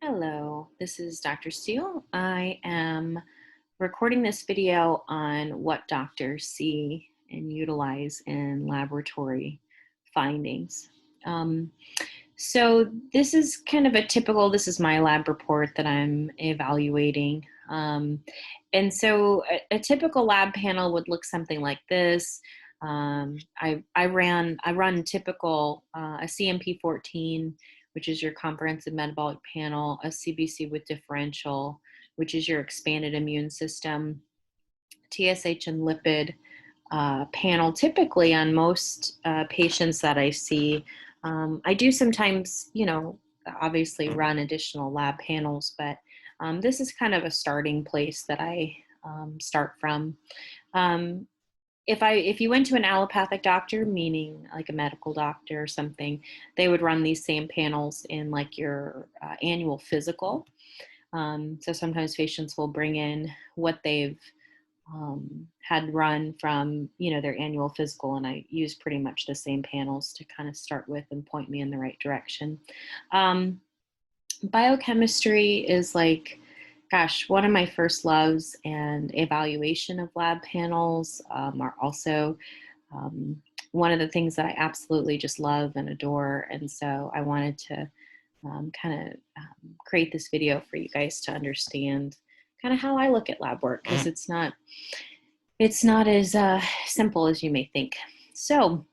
Hello, this is Dr. Steele. I am recording this video on what doctors see and utilize in laboratory findings. Um, so this is kind of this is my lab report that I'm evaluating. And so a typical lab panel would look something like this. I run typical a CMP14, which is your comprehensive metabolic panel, a CBC with differential, which is your expanded immune system, TSH and lipid panel. Typically on most patients that I see, I do sometimes, obviously run additional lab panels, but this is kind of a starting place that I start from. Um, if you went to an allopathic doctor, meaning like a medical doctor or something, they would run these same panels in like your annual physical. So sometimes patients will bring in what they've had run from, their annual physical, and I use pretty much the same panels to kind of start with and point me in the right direction. Biochemistry is like, gosh, one of my first loves, and evaluation of lab panels are also one of the things that I absolutely just love and adore. And so I wanted to create this video for you guys to understand kind of how I look at lab work, because it's not as simple as you may think. So,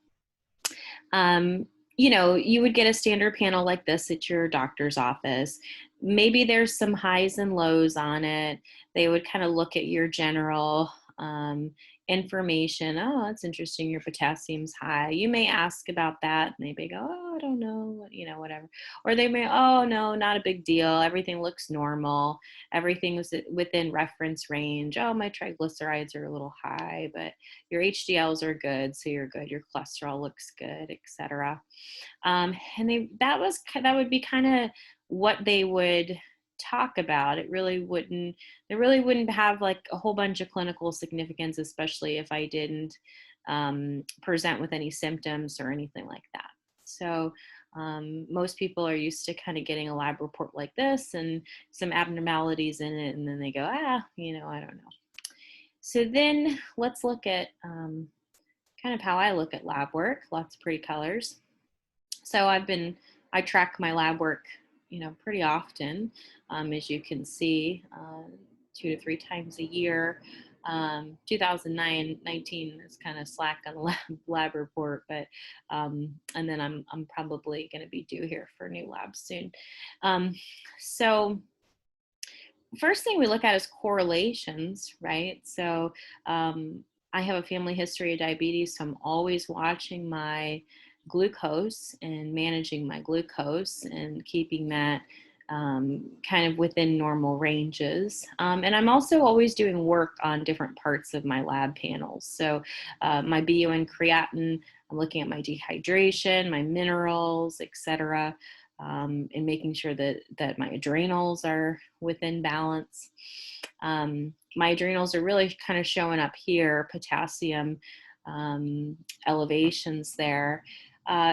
you would get a standard panel like this at your doctor's office. Maybe there's some highs and lows on it. They would kind of look at your general information. Oh, that's interesting. Your potassium's high. You may ask about that, and they may go, oh, I don't know, whatever. Or they may, oh, no, not a big deal. Everything looks normal. Everything is within reference range. Oh, my triglycerides are a little high, but your HDLs are good, so you're good. Your cholesterol looks good, etc. And that would be kind of what they would talk about. They really wouldn't have like a whole bunch of clinical significance, especially if I didn't present with any symptoms or anything like that. So most people are used to kind of getting a lab report like this and some abnormalities in it, and then they go, I don't know. So then let's look at kind of how I look at lab work. Lots of pretty colors. So I track my lab work, pretty often, as you can see, 2 to 3 times a year. 2019 is kind of slack on the lab report, but and then I'm probably going to be due here for a new lab soon. So first thing we look at is correlations, right? So I have a family history of diabetes, so I'm always watching my glucose and managing my glucose and keeping that kind of within normal ranges. And I'm also always doing work on different parts of my lab panels. So my BU and creatinine, I'm looking at my dehydration, my minerals, etc., and making sure that my adrenals are within balance. My adrenals are really kind of showing up here, potassium elevations there.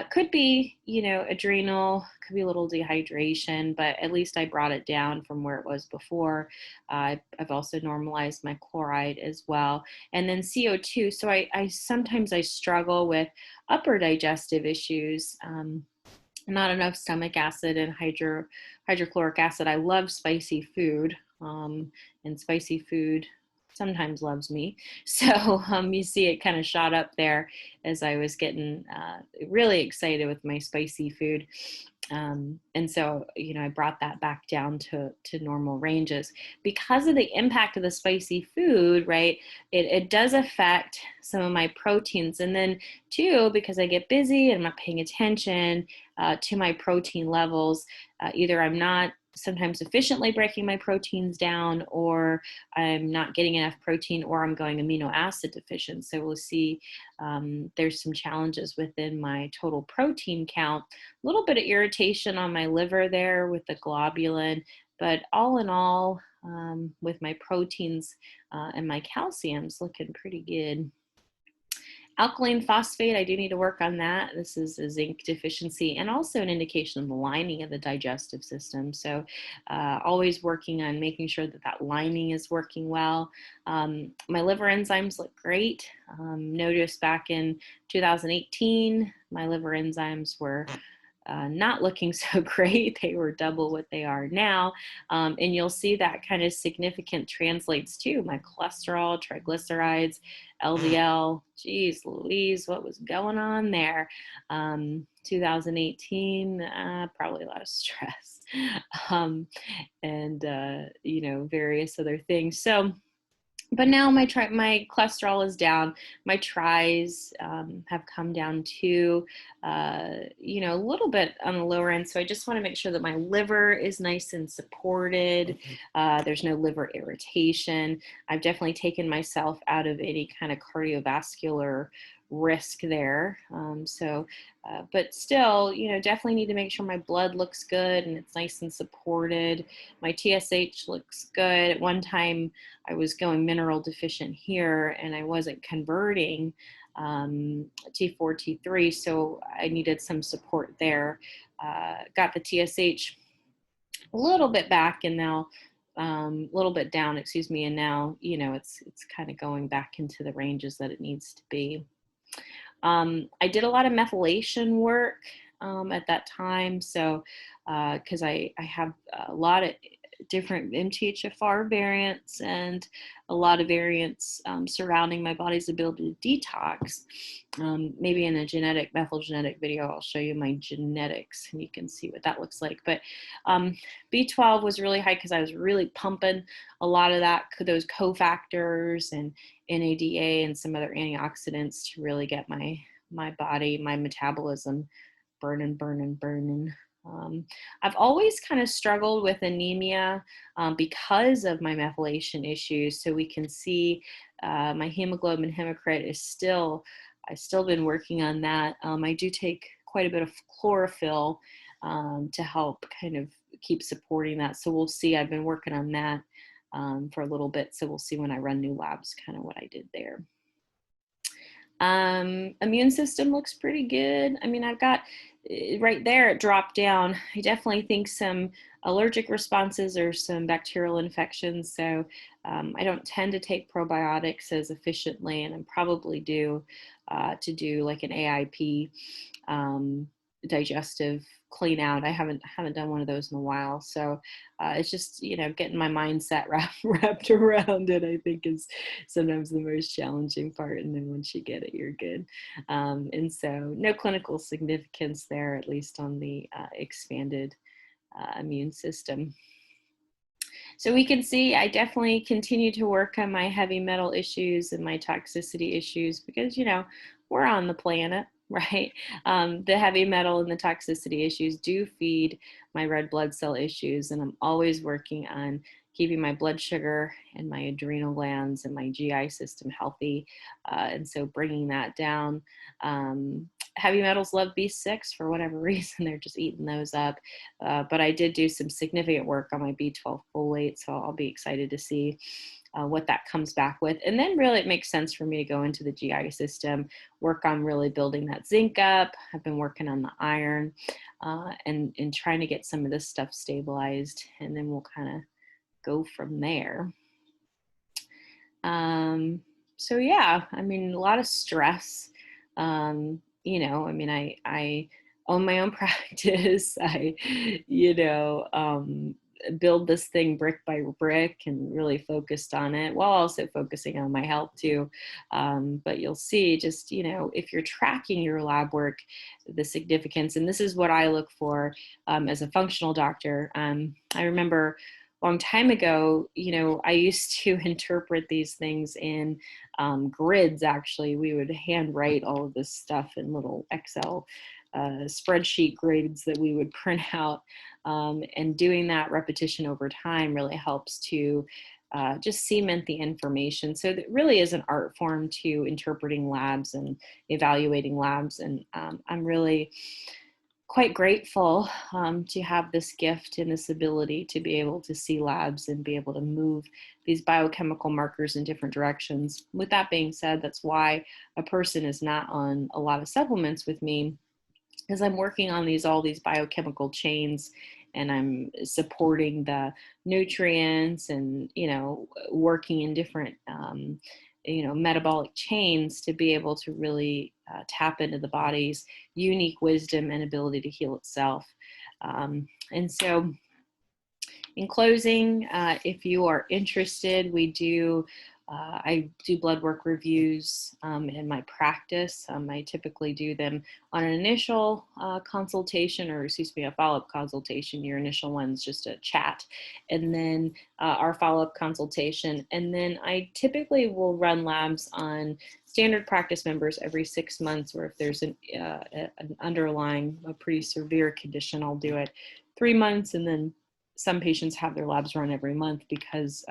Could be, adrenal, could be a little dehydration, but at least I brought it down from where it was before. I've also normalized my chloride as well. And then CO2. So I sometimes struggle with upper digestive issues. Not enough stomach acid and hydrochloric acid. I love spicy food, and spicy food sometimes loves me. So you see it kind of shot up there as I was getting really excited with my spicy food. And so, I brought that back down to normal ranges because of the impact of the spicy food, right? It does affect some of my proteins. And then too, because I get busy and I'm not paying attention to my protein levels, either I'm not sometimes efficiently breaking my proteins down, or I'm not getting enough protein, or I'm going amino acid deficient. So we'll see there's some challenges within my total protein count. A little bit of irritation on my liver there with the globulin, but all in all, with my proteins and my calcium's looking pretty good. Alkaline phosphate, I do need to work on that. This is a zinc deficiency and also an indication of the lining of the digestive system. So always working on making sure that that lining is working well. My liver enzymes look great. Noticed back in 2018, my liver enzymes were not looking so great. They were double what they are now. And you'll see that kind of significant translates to my cholesterol, triglycerides, LDL. Geez Louise, what was going on there? 2018, probably a lot of stress and, you know, various other things. So, but now my cholesterol is down. My tris have come down to, you know, a little bit on the lower end. So I just want to make sure that my liver is nice and supported. There's no liver irritation. I've definitely taken myself out of any kind of cardiovascular risk there. But still, you know, definitely need to make sure my blood looks good and it's nice and supported. My TSH looks good. At one time, I was going mineral deficient here and I wasn't converting T4, T3, so I needed some support there. Got the TSH a little bit back and now a little bit down, excuse me, and now, you know, it's kind of going back into the ranges that it needs to be. I did a lot of methylation work at that time. So, because I have a lot of different MTHFR variants and a lot of variants surrounding my body's ability to detox. Maybe in a methyl genetic video, I'll show you my genetics and you can see what that looks like. But B12 was really high because I was really pumping a lot of those cofactors and NADA and some other antioxidants to really get my body, my metabolism burning. I've always kind of struggled with anemia because of my methylation issues. So we can see my hemoglobin hematocrit is I've still been working on that. I do take quite a bit of chlorophyll to help kind of keep supporting that. So we'll see, I've been working on that for a little bit. So we'll see when I run new labs, kind of what I did there. Immune system looks pretty good. I mean, I've got right there, it dropped down. I definitely think some allergic responses or some bacterial infections. So I don't tend to take probiotics as efficiently, and I'm probably due to do like an AIP digestive clean out. I haven't done one of those in a while. So it's just, you know, getting my mindset wrapped around it, I think, is sometimes the most challenging part. And then once you get it, you're good. And so no clinical significance there, at least on the expanded immune system. So we can see I definitely continue to work on my heavy metal issues and my toxicity issues because, you know, we're on the planet, right? The heavy metal and the toxicity issues do feed my red blood cell issues, and I'm always working on keeping my blood sugar and my adrenal glands and my GI system healthy, and so bringing that down. Heavy metals love B6 for whatever reason, they're just eating those up. But I did do some significant work on my B12 folate, so I'll be excited to see what that comes back with. And then really it makes sense for me to go into the GI system, work on really building that zinc up. I've been working on the iron and trying to get some of this stuff stabilized, and then we'll kind of go from there. So yeah, I mean, a lot of stress. You know, I mean, I own my own practice. I, you know, build this thing brick by brick and really focused on it while also focusing on my health too. But you'll see just, you know, if you're tracking your lab work, the significance, and this is what I look for as a functional doctor. I remember a long time ago, you know, I used to interpret these things in grids. Actually, we would handwrite all of this stuff in little Excel spreadsheet grids that we would print out, and doing that repetition over time really helps to just cement the information. So that really is an art form to interpreting labs and evaluating labs. And I'm really quite grateful to have this gift and this ability to be able to see labs and be able to move these biochemical markers in different directions. With that being said, that's why a person is not on a lot of supplements with me, because I'm working on all these biochemical chains, and I'm supporting the nutrients and, working in different, metabolic chains to be able to really tap into the body's unique wisdom and ability to heal itself. And so in closing, if you are interested, I do blood work reviews in my practice. I typically do them on an initial consultation, or a follow-up consultation. Your initial one's just a chat, and then our follow-up consultation. And then I typically will run labs on standard practice members every 6 months, or if there's an underlying, a pretty severe condition, I'll do it 3 months. And then some patients have their labs run every month because,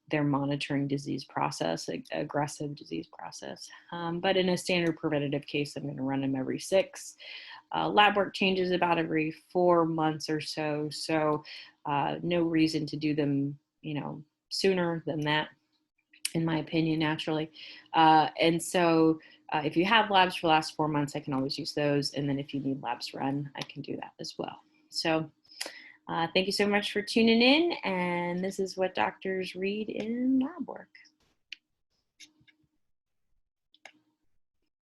they're monitoring disease process, aggressive disease process. But in a standard preventative case, I'm going to run them every 6. Lab work changes about every 4 months or so. So no reason to do them, sooner than that, in my opinion, naturally. And so if you have labs for the last 4 months, I can always use those. And then if you need labs run, I can do that as well. So thank you so much for tuning in. And this is what doctors read in lab work.